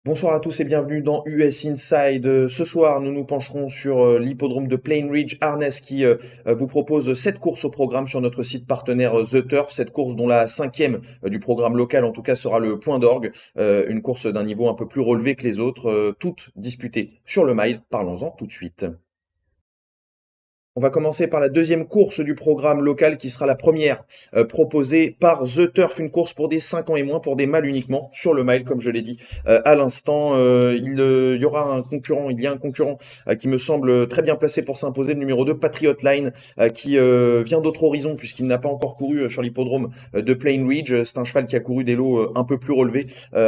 Bonsoir à tous et bienvenue dans US Inside. Ce soir, nous nous pencherons sur l'hippodrome de Plain Ridge Harness qui vous propose 7 courses au programme sur notre site partenaire The Turf. Cette course dont la cinquième du programme local en tout cas sera le point d'orgue. Une course d'un niveau un peu plus relevé que les autres, toutes disputées sur le mile. Parlons-en tout de suite. On va commencer par la deuxième course du programme local qui sera la première proposée par The Turf, une course pour des 5 ans et moins, pour des mâles uniquement, sur le mile comme je l'ai dit à l'instant. Il y aura un concurrent, il y a un concurrent qui me semble très bien placé pour s'imposer, le numéro 2, Patriot Line, qui vient d'autre horizon puisqu'il n'a pas encore couru sur l'hippodrome de Plain Ridge. C'est un cheval qui a couru des lots un peu plus relevés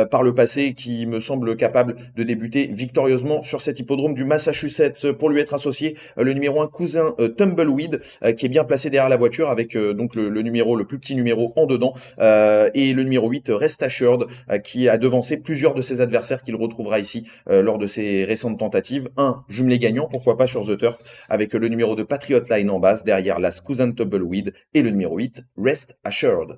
par le passé, qui me semble capable de débuter victorieusement sur cet hippodrome du Massachusetts. Pour lui être associé, le numéro 1, Cousin Tumbleweed, qui est bien placé derrière la voiture avec donc le plus petit numéro en dedans, et le numéro 8, Rest Assured, qui a devancé plusieurs de ses adversaires qu'il retrouvera ici lors de ses récentes tentatives. Un jumelé gagnant, pourquoi pas sur The Turf, avec le numéro de Patriot Line en base, derrière la Cousin Tumbleweed et le numéro 8, Rest Assured.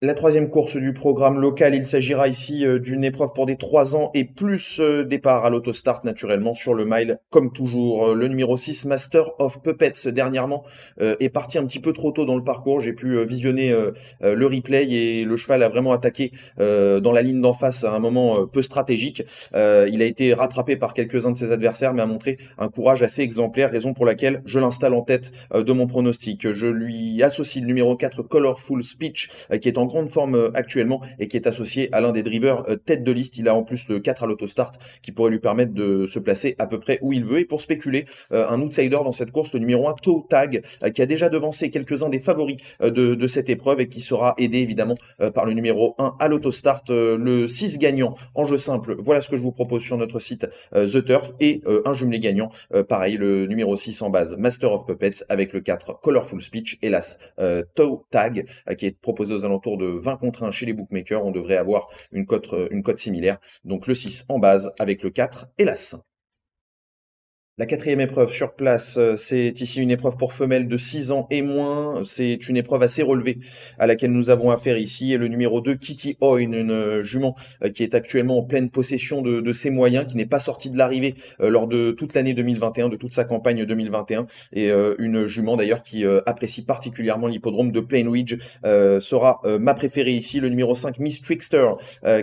La troisième course du programme local, il s'agira ici d'une épreuve pour des 3 ans et plus, départ à l'autostart naturellement sur le mile comme toujours. Le numéro 6, Master of Puppets, dernièrement est parti un petit peu trop tôt dans le parcours. J'ai pu visionner le replay et le cheval a vraiment attaqué dans la ligne d'en face à un moment peu stratégique. Il a été rattrapé par quelques-uns de ses adversaires mais a montré un courage assez exemplaire, raison pour laquelle je l'installe en tête de mon pronostic. Je lui associe le numéro 4, Colorful Speech, qui est en grande forme actuellement et qui est associé à l'un des drivers tête de liste. Il a en plus le 4 à l'autostart qui pourrait lui permettre de se placer à peu près où il veut. Et pour spéculer, un outsider dans cette course, le numéro 1, Toe Tag, qui a déjà devancé quelques-uns des favoris de cette épreuve et qui sera aidé évidemment par le numéro 1 à l'autostart, le 6 gagnant en jeu simple. Voilà ce que je vous propose sur notre site The Turf, et un jumelé gagnant, pareil, le numéro 6 en base, Master of Puppets, avec le 4, Colorful Speech, hélas, Toe Tag, qui est proposé aux alentours de 20 contre 1 chez les bookmakers. On devrait avoir une cote similaire. Donc le 6 en base avec le 4, hélas. La quatrième épreuve sur place, c'est ici une épreuve pour femelles de 6 ans et moins. C'est une épreuve assez relevée à laquelle nous avons affaire ici. Et le numéro 2, Kitty Oin, une jument qui est actuellement en pleine possession de ses moyens, qui n'est pas sortie de l'arrivée lors de toute l'année 2021, de toute sa campagne 2021. Et une jument d'ailleurs qui apprécie particulièrement l'hippodrome de Plain Ridge, sera ma préférée ici. Le numéro 5, Miss Trickster,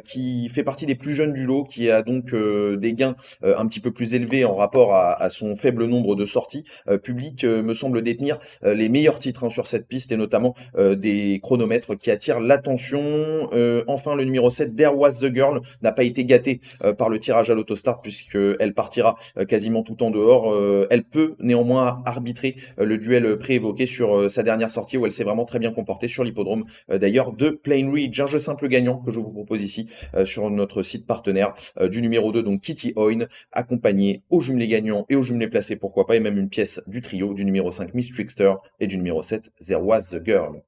qui fait partie des plus jeunes du lot, qui a donc des gains un petit peu plus élevés en rapport à son faible nombre de sorties publiques, me semble détenir les meilleurs titres sur cette piste, et notamment des chronomètres qui attirent l'attention. Enfin, le numéro 7, There Was the Girl, n'a pas été gâté par le tirage à l'autostart puisqu'elle partira quasiment tout en dehors. Elle peut néanmoins arbitrer le duel préévoqué sur sa dernière sortie, où elle s'est vraiment très bien comportée sur l'hippodrome d'ailleurs de Plain Ridge. Un jeu simple gagnant que je vous propose ici sur notre site partenaire, du numéro 2, donc Kitty Oin, accompagné au jumelé gagnant et au jumelé placé, pourquoi pas, et même une pièce du trio du numéro 5, Miss Trickster, et du numéro 7, There Was the Girl.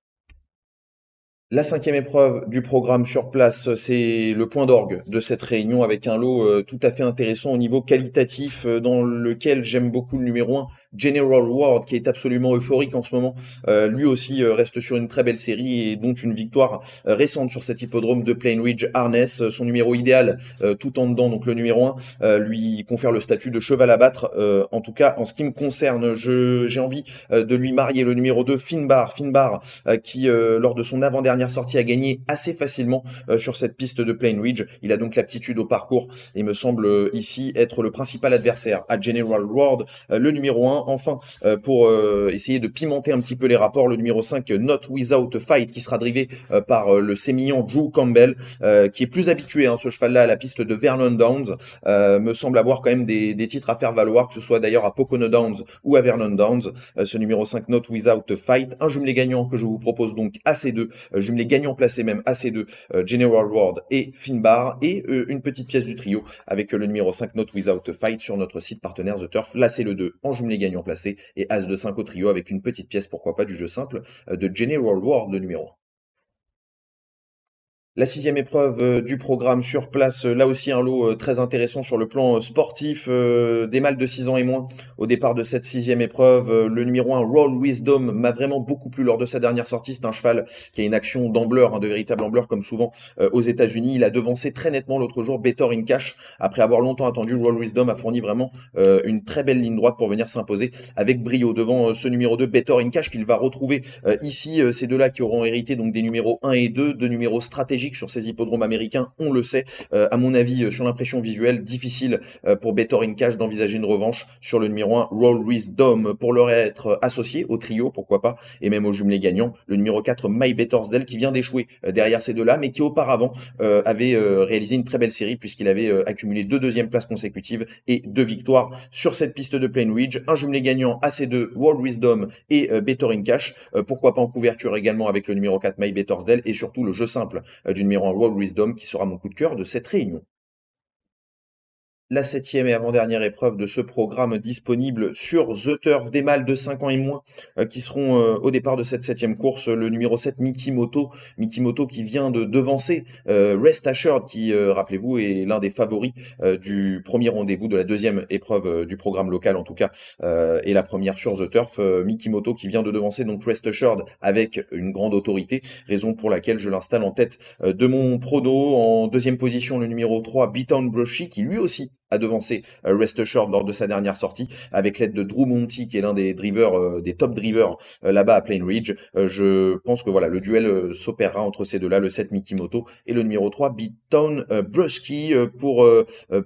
La cinquième épreuve du programme sur place, c'est le point d'orgue de cette réunion, avec un lot tout à fait intéressant au niveau qualitatif, dans lequel j'aime beaucoup le numéro 1, General Ward, qui est absolument euphorique en ce moment. Lui aussi reste sur une très belle série et dont une victoire récente sur cet hippodrome de Plain Ridge Harness. Son numéro idéal, tout en dedans, donc le numéro 1, lui confère le statut de cheval à battre. En tout cas, en ce qui me concerne, j'ai envie de lui marier le numéro 2, Finbar, qui, lors de son avant-dernière sortie, a gagné assez facilement sur cette piste de Plain Ridge. Il a donc l'aptitude au parcours et me semble ici être le principal adversaire à General Ward, le numéro 1. Enfin, pour essayer de pimenter un petit peu les rapports, le numéro 5, Not Without a Fight, qui sera drivé par le sémillant Drew Campbell, qui est plus habitué, ce cheval-là, à la piste de Vernon Downs, me semble avoir quand même des titres à faire valoir, que ce soit d'ailleurs à Pocono Downs ou à Vernon Downs. Ce numéro 5, Not Without a Fight, un jumelé gagnant que je vous propose donc à ces deux, jumelé gagnant placé même à ces deux, General Ward et Finbar, et une petite pièce du trio avec le numéro 5, Not Without a Fight, sur notre site partenaire The Turf. Là, c'est le 2 en jumelé gagnant placé, et As de 5 au trio avec une petite pièce, pourquoi pas, du jeu simple de General Ward, le numéro 1. La sixième épreuve du programme sur place, là aussi un lot très intéressant sur le plan sportif, des mâles de 6 ans et moins. Au départ de cette sixième épreuve, le numéro 1, Roll Wisdom, m'a vraiment beaucoup plu lors de sa dernière sortie. C'est un cheval qui a une action d'ambleur, de véritable ambleur comme souvent aux États-Unis. Il a devancé très nettement l'autre jour Better in Cash. Après avoir longtemps attendu, Roll Wisdom a fourni vraiment une très belle ligne droite pour venir s'imposer avec brio devant ce numéro 2, Better in Cash, qu'il va retrouver ici. Ces deux-là qui auront hérité donc des numéros 1 et 2, deux numéros stratégiques sur ces hippodromes américains, on le sait. À mon avis, sur l'impression visuelle, difficile pour Better in Cash d'envisager une revanche sur le numéro 1, Roll Wisdom, pour leur être associé au trio, pourquoi pas, et même au jumelé gagnant, le numéro 4, My Bettersdale, qui vient d'échouer derrière ces deux-là, mais qui auparavant avait réalisé une très belle série, puisqu'il avait accumulé 2 deuxièmes places consécutives et 2 victoires sur cette piste de Plain Ridge. Un jumelé gagnant à ces deux, Roll Wisdom et Better in Cash. Pourquoi pas en couverture également avec le numéro 4, My Bettersdale, et surtout le jeu simple du numéro 1, Roll Wisdom, qui sera mon coup de cœur de cette réunion. La septième et avant-dernière épreuve de ce programme disponible sur The Turf, des mâles de 5 ans et moins qui seront au départ de cette septième course. Le numéro 7, Mikimoto qui vient de devancer Rest Assured, qui, rappelez-vous, est l'un des favoris du premier rendez-vous de la deuxième épreuve du programme local en tout cas, et la première sur The Turf. Mikimoto qui vient de devancer donc Rest Assured avec une grande autorité, raison pour laquelle je l'installe en tête de mon prono. En deuxième position, le numéro 3, Beatown Brushy, qui lui aussi a devancé Rest Assured lors de sa dernière sortie, avec l'aide de Drew Monty, qui est l'un des drivers, des top drivers là-bas à Plain Ridge. Je pense que voilà, le duel s'opérera entre ces deux-là, le 7 Mikimoto et le numéro 3 Beatown Brushy, pour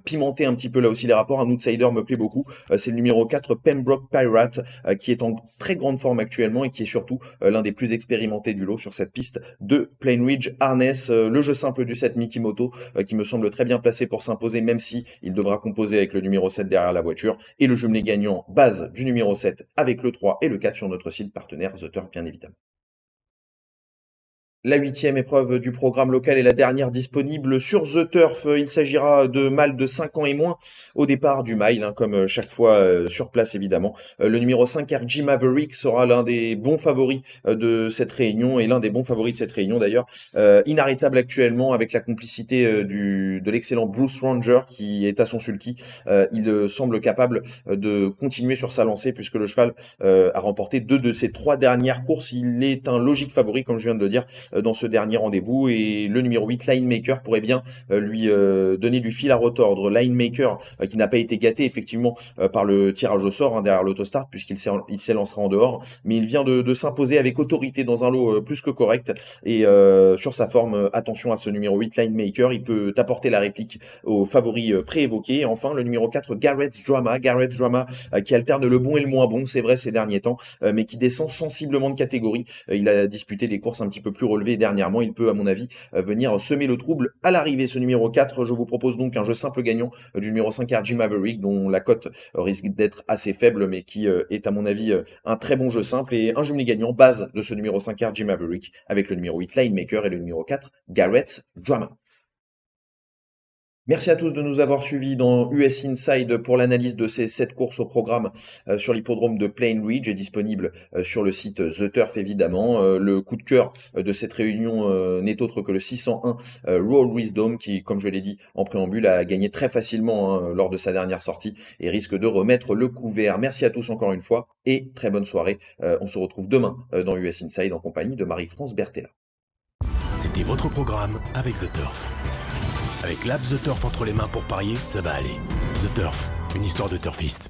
pimenter un petit peu là aussi les rapports. Un outsider me plaît beaucoup, c'est le numéro 4 Pembroke Pirate, qui est en très grande forme actuellement et qui est surtout l'un des plus expérimentés du lot sur cette piste de Plain Ridge Harness. Le jeu simple du 7 Mikimoto qui me semble très bien placé pour s'imposer, même si il devra composer avec le numéro 7 derrière la voiture, et le jumelé gagnant base du numéro 7 avec le 3 et le 4 sur notre site partenaire The Turf, bien évidemment. La huitième épreuve du programme local est la dernière disponible sur The Turf. Il s'agira de mâles de 5 ans et moins au départ du mile, comme chaque fois sur place évidemment. Le numéro 5, RG Maverick, sera l'un des bons favoris de cette réunion, et l'un des bons favoris de cette réunion d'ailleurs. Inarrêtable actuellement avec la complicité de l'excellent Bruce Ranger qui est à son sulky. Il semble capable de continuer sur sa lancée, puisque le cheval a remporté 2 de ses 3 dernières courses. Il est un logique favori, comme je viens de le dire, dans ce dernier rendez-vous, et le numéro 8, Linemaker, pourrait bien lui donner du fil à retordre. Linemaker qui n'a pas été gâté effectivement par le tirage au sort derrière l'autostart, puisqu'il s'élancera en dehors, mais il vient de s'imposer avec autorité dans un lot plus que correct, et sur sa forme, attention à ce numéro 8, Linemaker, il peut apporter la réplique aux favoris préévoqués. Enfin, le numéro 4, Garrett's Drama qui alterne le bon et le moins bon, c'est vrai, ces derniers temps, mais qui descend sensiblement de catégorie. Il a disputé des courses un petit peu plus relevées dernièrement. Il peut, à mon avis, venir semer le trouble à l'arrivée. Ce numéro 4, je vous propose donc un jeu simple gagnant du numéro 5, RG Maverick, dont la cote risque d'être assez faible, mais qui est, à mon avis, un très bon jeu simple, et un jumelé gagnant base de ce numéro 5, RG Maverick, avec le numéro 8, Linemaker, et le numéro 4, Garrett's Drama. Merci à tous de nous avoir suivis dans US Inside pour l'analyse de ces 7 courses au programme sur l'hippodrome de Plain Ridge, et disponible sur le site The Turf évidemment. Le coup de cœur de cette réunion n'est autre que le 601 Roll Wisdom, qui, comme je l'ai dit en préambule, a gagné très facilement lors de sa dernière sortie et risque de remettre le couvert. Merci à tous encore une fois et très bonne soirée. On se retrouve demain dans US Inside en compagnie de Marie-France Bertella. C'était votre programme avec The Turf. Avec l'app The Turf entre les mains pour parier, ça va aller. The Turf, une histoire de turfiste.